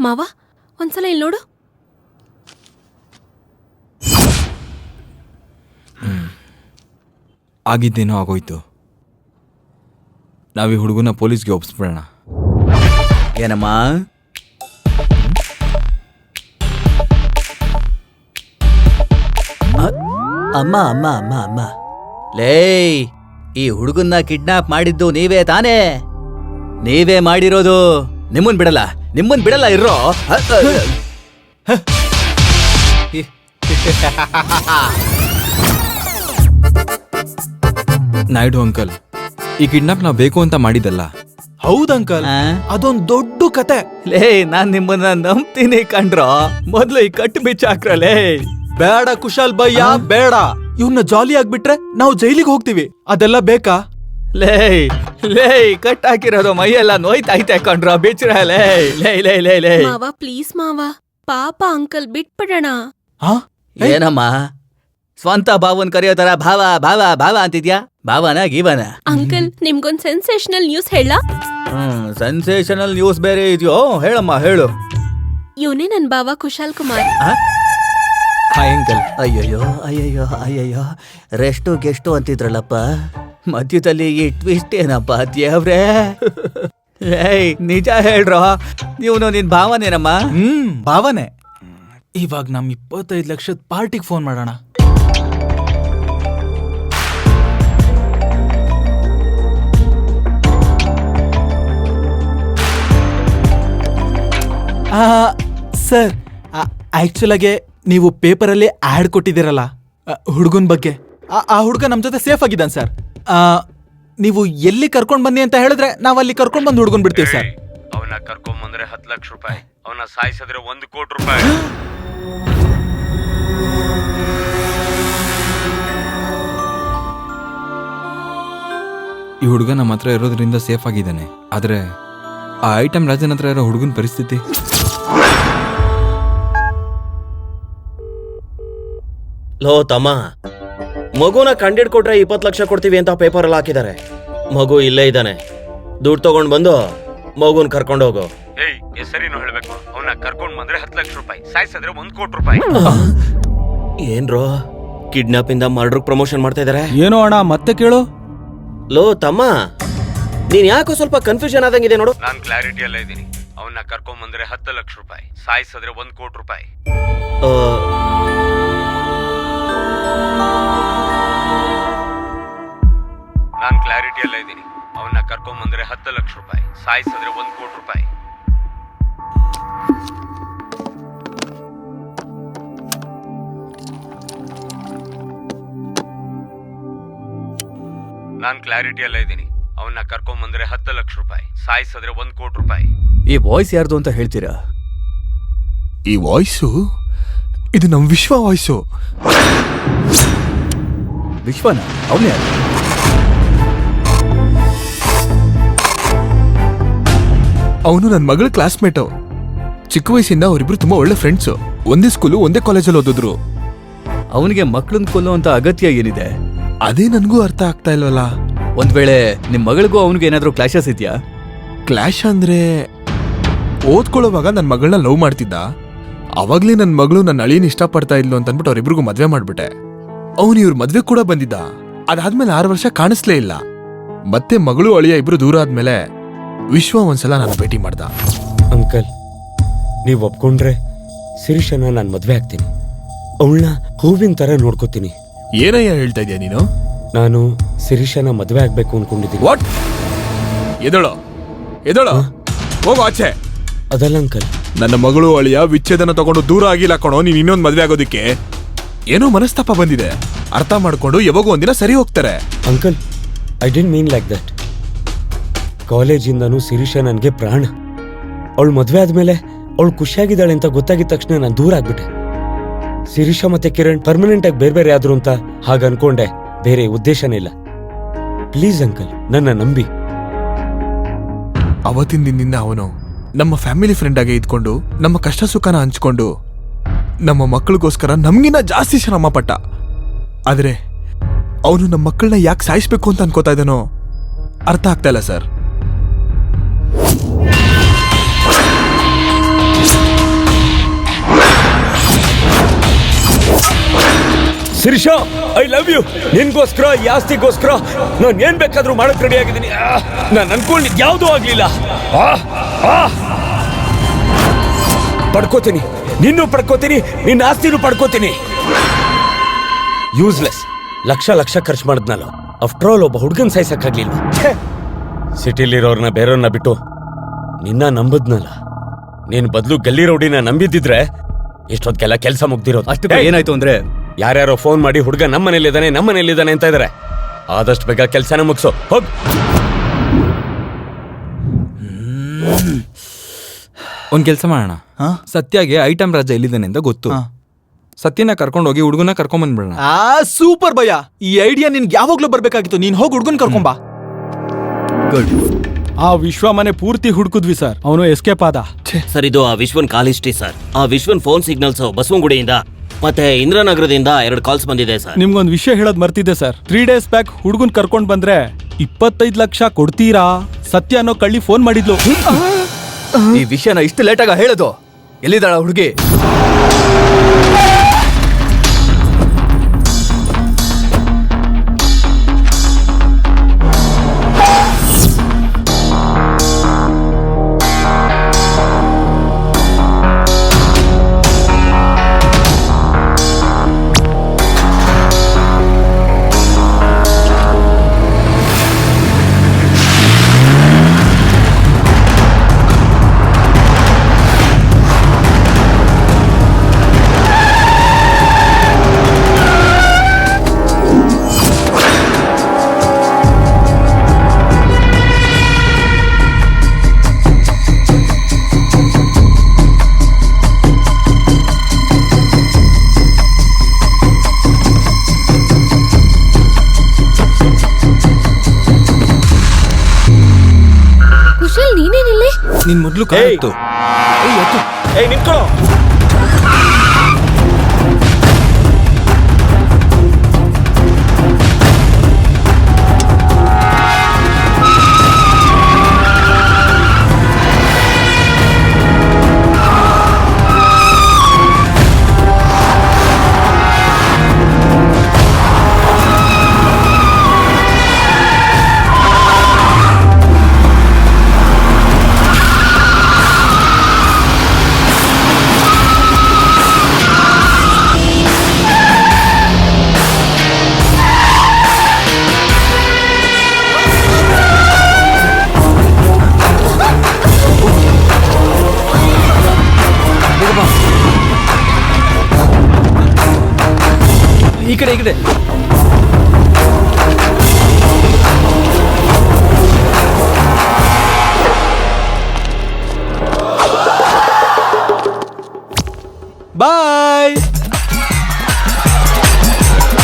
ಮಾವ ಒಂದ್ಸಲ ಇಲ್ಲಿ ನೋಡು. ಆಗಿದ್ದೇನೋ ಆಗೋಯ್ತು. ನಾವೀ ಹುಡುಗನ ಪೊಲೀಸ್ಗೆ ಒಪ್ಪಿಸ್ಬಿಡೋಣ. ಏನಮ್ಮ? ಅಮ್ಮ ಅಮ್ಮ ಅಮ್ಮ ಅಮ್ಮ ಲೇ, ಈ ಹುಡುಗನ್ನ ಕಿಡ್ನಾಪ್ ಮಾಡಿದ್ದು ನೀವೇ ತಾನೇ? ನೀವೇ ಮಾಡಿರೋದು. ನಿಮ್ಮನ್ ಬಿಡಲ್ಲ ಇರೋ. ನಾಯ್ಡು ಅಂಕಲ್, ಈ ಕಿಡ್ನಾಪ್ ನಾವು ಬೇಕು ಅಂತ ಮಾಡಿದ್ದಲ್ಲ. ಹೌದಂಕಲ್, ಅದೊಂದ್ ದೊಡ್ಡ ಕತೆ. ಲೇ, ನಾನ್ ನಿಮ್ಮನ್ನ ನಂಬ್ತೀನಿ ಕಣ್ರೋ. ಮೊದ್ಲು ಈ ಕಟ್ಟು ಬಿಚ್ಚಾಕ್ರಲೇ. ಬೇಡ ಕುಶಾಲ್ ಭಯ್ಯ, ಬೇಡ. ಇವ್ನ ಜಾಲಿ ಆಗ್ಬಿಟ್ರೆ ನಾವು ಜೈಲಿಗೆ ಹೋಗ್ತೀವಿ. ಅದೆಲ್ಲ ಬೇಕಾ? ಲೇ ಕಟ್ ಹಾಕಿರೋದು ಮೈಯೆಲ್ಲ ನೋಯ್ತೈತೆ ಕಣ್ರೋ. ಬಿಚ್ರ ಲೇ. ಮಾವ ಪ್ಲೀಸ್ ಮಾವ, ಪಾಪ ಅಂಕಲ್ ಬಿಟ್ಬಿಡೋಣ. ಏನಮ್ಮ ಸ್ವಂತ ಭಾವನ್ ಕರೆಯೋ ತರ ಭಾವ ಭಾವ ಭಾವ ಅಂತಿದ್ಯಾ? ಭಾವನ ಗೀವನ? ಅಂಕಲ್ ನಿಮ್ಗೊಂದ್ ಸೆನ್ಸೇಷನಲ್ ನ್ಯೂಸ್ ಹೇಳ? ಸೆನ್ಸೇಷನಲ್ ನ್ಯೂಸ್ ಬೇರೆ ಇದೆಯೋ? ಹೇಳಮ್ಮ, ಹೇಳು. ಇವನೇ ನನ್ ಬಾವ ಕುಶಾಲ್ ಕುಮಾರ್. Hi uncle. ಅಯ್ಯಯ್ಯೋ ರೆಸ್ಟು ಗೆಸ್ಟು ಅಂತಿದ್ರಲ್ಲಪ್ಪ, ಮಧ್ಯದಲ್ಲಿ ಈ ಟ್ವಿಸ್ಟ್ ಏನಪ್ಪ ದೇವ್ರೇ? ನಿಜ ಹೇಳ್ರೋ, ನೀವನು ನಿನ್ ಭಾವನೇನಮ್ಮ? ಭಾವನೆ. ಇವಾಗ ನಮ್ 25 ಲಕ್ಷದ ಪಾರ್ಟಿಗೆ ಫೋನ್ ಮಾಡೋಣ. ಸರ್, ಆಕ್ಚುಲ್ ಆಗಿ ನೀವು ಪೇಪರಲ್ಲಿ ಆಡ್ ಕೊಟ್ಟಿದ್ದೀರಲ್ಲ ಹುಡುಗನ ಬಗ್ಗೆ, ಆ ಹುಡುಗ ನಮ್ ಜೊತೆ ಸೇಫ್ ಆಗಿದ್ದಾನೆ ಸರ್. ನೀವು ಎಲ್ಲಿ ಕರ್ಕೊಂಡ್ ಬನ್ನಿ ಅಂತ ಹೇಳಿದ್ರೆ ನಾವ್ ಅಲ್ಲಿ ಕರ್ಕೊಂಡ್ ಬಂದು ಹುಡುಗನ್ ಬಿಡ್ತೀವಿ ಸರ್. ಅವನ್ನ ಕರ್ಕೊಂಡ್ ಬಂದ್ರೆ 10 ಲಕ್ಷ ರೂಪಾಯಿ, ಅವನ್ನ ಸಾಯಿಸಿದ್ರೆ 1 ಕೋಟಿ ರೂಪಾಯಿ. ಈ ಹುಡುಗ ನಮ್ಮ ಹತ್ರ ಇರೋದ್ರಿಂದ ಸೇಫ್ ಆಗಿದ್ದಾನೆ. ಆದ್ರೆ ಆ ಐಟಮ್ ರಾಜನ್ ಹತ್ರ ಇರೋ ಹುಡುಗನ ಪರಿಸ್ಥಿತಿ. ಲೋ ತಮ್ಮ, ಮಗುನ ಕಂಡಿಡ್ಕೊಟ್ರೆ 20 ಲಕ್ಷ ಕೊಡ್ತೀವಿ ಅಂತ ಪೇಪರ್ ಅಲ್ಲಿ ಹಾಕಿದ್ದಾರೆ. ಮಗು ಇಲ್ಲೇ ಇದ್ದಾನೆ. ದುಡ್ಡು ತಗೊಂಡ್ ಬಂದು ಮಗುನ್ ಕರ್ಕೊಂಡು ಹೋಗು. ಹೆಸರಿನೂ ಹೇಳ್ಬೇಕು. ಅವನ್ನ ಕರ್ಕೊಂಡ್ ಬಂದ್ರೆ 10 ಲಕ್ಷ ರೂಪಾಯಿ, ಸಾಯಿಸಿದ್ರೆ 1 ಕೋಟಿ ರೂಪಾಯಿ. ಏನ್ರೋ, ಕಿಡ್ನಾಪ್ ಇಂದ ಮರ್ಡರ್ ಪ್ರಮೋಷನ್ ಮಾಡ್ತಾ ಇದಾರೆ? ಏನೋ ಅಣ್ಣ, ಮತ್ತೆ ಕೇಳು. ಲೋ ತಮ್ಮ, ನೀನ್ ಯಾಕೋ ಸ್ವಲ್ಪ ಕನ್ಫ್ಯೂಷನ್ ಆದಂಗಿದೆ ನೋಡು. ನಾನ್ ಕ್ಲಾರಿಟಿ ಅಲ್ಲ ಇದ್ದೀನಿ. ಅವನ್ನ ಕರ್ಕೊಂಡ್ ಬಂದ್ರೆ 10 ಲಕ್ಷ ರೂಪಾಯಿ, ಸಾಯಿಸಿದ್ರೆ 1 ಕೋಟಿ ರೂಪಾಯಿ. ನಾನ್ ಕ್ಲಾರಿಟಿ ಅಲ್ಲ ಇದ್ದೀನಿ. ಅವನ್ನ ಕರ್ಕೊಂಡ್ ಬಂದ್ರೆ 10 ಲಕ್ಷ ರೂಪಾಯಿ, ಸಾಯಿಸಿದ್ರೆ 1 ಕೋಟಿ ರೂಪಾಯಿ. ನಾನ್ ಕ್ಲಾರಿಟಿ ಅಲ್ಲ ಇದ್ದೀನಿ. ಅವನ್ನ ಕರ್ಕೊಂಡ್ ಬಂದ್ರೆ 10 ಲಕ್ಷ ರೂಪಾಯಿ, ಸಾಯಿಸಿದ್ರೆ 1 ಕೋಟಿ ರೂಪಾಯಿ. ಈ ವಾಯ್ಸ್ ಯಾರ್ದು ಅಂತ ಹೇಳ್ತೀರಾ? ಈ ವಾಯ್ಸು ಇದು ನಮ್ ವಿಶ್ವ ವಾಯ್ಸು. ವಿಶ್ವನ? ಅವನೇ? ಅವನು ನನ್ನ ಮಗಳ ಕ್ಲಾಸ್ಮೇಟು. ಚಿಕ್ಕ ವಯಸ್ಸಿಂದ ಅವರಿಬ್ರು ತುಂಬಾ ಒಳ್ಳೆ ಫ್ರೆಂಡ್ಸು. ಒಂದೇ ಸ್ಕೂಲು, ಒಂದೇ ಕಾಲೇಜಲ್ಲಿ ಓದಿದ್ರು. ಅವನಿಗೆ ಮಕ್ಕಳನ್ನ ಕೊಲ್ಲುವಂತ ಅಗತ್ಯ ಏನಿದೆ? ಅದೇ ನನ್ಗೂ ಅರ್ಥ ಆಗ್ತಾ ಇಲ್ವಲ್ಲ. ಒಂದ್ ವೇಳೆ ನಿಮ್ ಮಗಳಿಗೂ ಅವನಿಗೆ ಏನಾದ್ರೂ ಕ್ಲಾಶಸ್ ಇದೆಯಾ? ಕ್ಲಾಶ್ ಅಂದ್ರೆ ಓದ್ಕೊಳ್ಳೋವಾಗ ನನ್ನ ಮಗಳನ್ನ ಲವ್ ಮಾಡ್ತಿದ್ದ. ಅವಾಗ್ಲೇ ನನ್ನ ಮಗಳು ನನ್ನ ಅಳಿಯನ್ ಇಷ್ಟಪಡ್ತಾ ಇದ್ಲು ಅಂತ ಅಂದ್ಬಿಟ್ಟು ಅವ್ರಿಬ್ರಿಗೂ ಮದ್ವೆ ಮಾಡ್ಬಿಟ್ಟೆ. ಅವನು ಇವ್ರ ಮದ್ವೆ ಕೂಡ ಬಂದಿದ್ದ. ಅದಾದ್ಮೇಲೆ 6 ವರ್ಷ ಕಾಣಿಸ್ಲೇ ಇಲ್ಲ. ಮತ್ತೆ ಮಗಳು ಅಳಿಯ ಇಬ್ರು ದೂರ ಆದ್ಮೇಲೆ ವಿಶ್ವ ಒಂದ್ಸಲ ನಾನು ಭೇಟಿ ಮಾಡ್ದ. ಅಂಕಲ್, ನೀವ್ ಒಪ್ಕೊಂಡ್ರೆ ಶಿರೀಷನ ನಾನ್ ಮದ್ವೆ ಆಗ್ತೀನಿ. ಅವಳನ್ನ ಹೂವಿನ ತರ ನೋಡ್ಕೋತೀನಿ. ಏನಯ್ಯ ಹೇಳ್ತಾ ಇದೀಯ ನೀನು? ನಾನು ಶಿರೀಷನ ಮದ್ವೆ ಆಗ್ಬೇಕು ಅನ್ಕೊಂಡಿದ್ದೀನಿ. ವಾಟ್? ಎದಳೋ ಹೋಗೋ ಆಚೆ. ಅದಲ್ಲ ಅಂಕಲ್, ನನ್ನ ಮಗಳು ಅಳಿಯ ವಿಚ್ಛೇದನ ತಗೊಂಡು ದೂರ ಆಗಿಲ್ಲ ಕಣೋ. ನೀನ್ ಇನ್ನೊಂದು ಮದ್ವೆ ಆಗೋದಿಕ್ಕೆ ಏನೋ ಮನಸ್ತಾಪ ಬಂದಿದೆ. ಅರ್ಥ ಮಾಡ್ಕೊಂಡು ಯಾವಾಗೂ ಒಂದಿನ ಸರಿ ಹೋಗ್ತಾರೆ. Uncle, I didn't mean like that. ಕಾಲೇಜಿಂದನೂ ಶಿರೀಷ ನನ್ಗೆ ಪ್ರಾಣ. ಅವಳು ಮದ್ವೆ ಆದ್ಮೇಲೆ ಅವಳು ಖುಷಿಯಾಗಿದ್ದಾಳೆ ಅಂತ ಗೊತ್ತಾಗಿದ ತಕ್ಷಣ ನಾನು ದೂರ ಆಗ್ಬಿಟ್ಟೆ. ಶಿರೀಷ ಮತ್ತೆ ಕಿರಣ್ ಪರ್ಮನೆಂಟ್ ಆಗಿ ಬೇರೆ ಬೇರೆ ಆದ್ರು ಅಂತ ಹಾಗ ಅನ್ಕೊಂಡೆ. ಬೇರೆ ಉದ್ದೇಶನೇ ಇಲ್ಲ. ಪ್ಲೀಸ್ ಅಂಕಲ್, ನನ್ನ ನಂಬಿ. ಅವತ್ತಿನ ದಿನದಿಂದ ಅವನು ನಮ್ಮ ಫ್ಯಾಮಿಲಿ ಫ್ರೆಂಡ್ ಆಗಿ ಇದ್ಕೊಂಡು ನಮ್ಮ ಕಷ್ಟ ಸುಖನ ಹಂಚ್ಕೊಂಡು ನಮ್ಮ ಮಕ್ಕಳಿಗೋಸ್ಕರ ನಮ್ಗಿನ್ನ ಜಾಸ್ತಿ ಶ್ರಮ ಪಟ್ಟ. ಆದ್ರೆ ಅವನು ನಮ್ಮ ಮಕ್ಕಳನ್ನ ಯಾಕೆ ಸಾಯಿಸ್ಬೇಕು ಅಂತ ಅನ್ಕೋತಾ ಇದ್ದಾನೋ ಅರ್ಥ ಆಗ್ತಾ ಇಲ್ಲ sir. Shirisha, I love you. ನಿನ್ಗೋಸ್ಕರ ಈ ಆಸ್ತಿಗೋಸ್ಕರ ನಾನು ಏನ್ ಬೇಕಾದ್ರೂ ಮಾಡಕ್ ರೆಡಿ ಆಗಿದ್ದೀನಿ. ನಾನು ಅನ್ಕೊಂಡಿದ್ ಯಾವುದೂ ಆಗ್ಲಿಲ್ಲ. ಪಡ್ಕೋತೀನಿ, ನಿನ್ನೂ ಪಡ್ಕೋತೀನಿ, ನಿನ್ನ ಆಸ್ತಿನೂ ಪಡ್ಕೋತೀನಿ. ಯೂಸ್ಲೆಸ್. ಲಕ್ಷ ಲಕ್ಷ ಖರ್ಚು ಮಾಡಿದ್ನಲ್ಲ, ಆಫ್ಟರ್ ಆಲ್ ಒಬ್ಬ ಹುಡುಗನ್ ಸಾಯ್ಸಕ್ಕಾಗ್ಲಿಲ್ಲ. ಸಿಟಿಲಿರೋರ್ನ ಬೇರೆಯವ್ರನ್ನ ಬಿಟ್ಟು ನಿನ್ನ ನಂಬದ್ನಲ್ಲ, ನೀನ್ ಬದಲು ಗಲ್ಲಿ ರೌಡಿನ ನಂಬಿದ್ದಿದ್ರೆ ಇಷ್ಟೊತ್ತಿಗೆಲ್ಲ ಕೆಲಸ ಮುಗ್ದಿರೋದು. ಅಷ್ಟು ಏನಾಯ್ತು ಅಂದ್ರೆ ಯಾರ್ಯಾರೋ ಫೋನ್ ಮಾಡಿ ಹುಡುಗ ನಮ್ಮನೇಲಿದ್ದಾನೆ ಅಂತ ಇದಾರೆ. ಆದಷ್ಟು ಬೇಗ ಕೆಲಸನ ಮುಗಿಸೋ, ಹೋಗ್. ಒಂದ್ ಕೆಲ್ಸ ಮಾಡೋಣ. ಸತ್ಯಾಗೆ ಐಟಮ್ ರಾಜ ಎಲ್ಲಿದ್ದಾನೆ ಅಂತ ಗೊತ್ತು. ಸತ್ಯನ ಕರ್ಕೊಂಡೋಗಿ ಹುಡುಗನ ಕರ್ಕೊಂಡ್ ಬಂದ್ಬಿಡೋಣ. ಸೂಪರ್ ಭಯ. ಈ ಐಡಿಯಾ ನಿನ್ಗೆ ಯಾವಾಗ್ಲೂ ಬರ್ಬೇಕಾಗಿತ್ತು. ನೀನ್ ಹೋಗಿ ಹುಡುಗನ್ ಕರ್ಕೊಂಬಾ. ಗುಡ್. ಆ ವಿಶ್ವ ಮನೆ ಪೂರ್ತಿ ಹುಡುಕುದ್ವಿ ಸರ್, ಅವನು ಎಸ್ಕೇಪ್ ಆದ. ಸರ್, ಇದು ಆ ವಿಶ್ವನ್ ಕಾಲ್ ಹಿಸ್ಟ್ರಿ ಸರ್. ಆ ವಿಶ್ವನ್ ಫೋನ್ ಸಿಗ್ನಲ್ಸ್ ಬಸವನಗುಡಿಯಿಂದ ಮತ್ತೆ ಇಂದ್ರನಗರದಿಂದ 2 ಕಾಲ್ಸ್ ಬಂದಿದೆ ಸರ್. ನಿಮ್ಗೊಂದು ವಿಷಯ ಹೇಳೋದ್ ಮರ್ತಿದ್ದೆ ಸರ್. 3 ಡೇಸ್ ಬ್ಯಾಕ್ ಹುಡುಗನ್ ಕರ್ಕೊಂಡ್ ಬಂದ್ರೆ 25 ಲಕ್ಷ ಕೊಡ್ತೀರಾ ಸತ್ಯ ಅನ್ನೋ ಕಳ್ಳಿ ಫೋನ್ ಮಾಡಿದ್ಲು. ಈ ವಿಷಯನ ಇಷ್ಟು ಲೇಟಾಗ ಹೇಳೋದು? ಎಲ್ಲಿದ್ದಾಳ ಹುಡುಗಿ? ನಿನ್ ಮೊದ್ಲು ಕಾಯ್ತು. ನಿಂತ್ಕೊಳ್ಳೋ. ಈ ಕಡೆ ಬಾಯ್.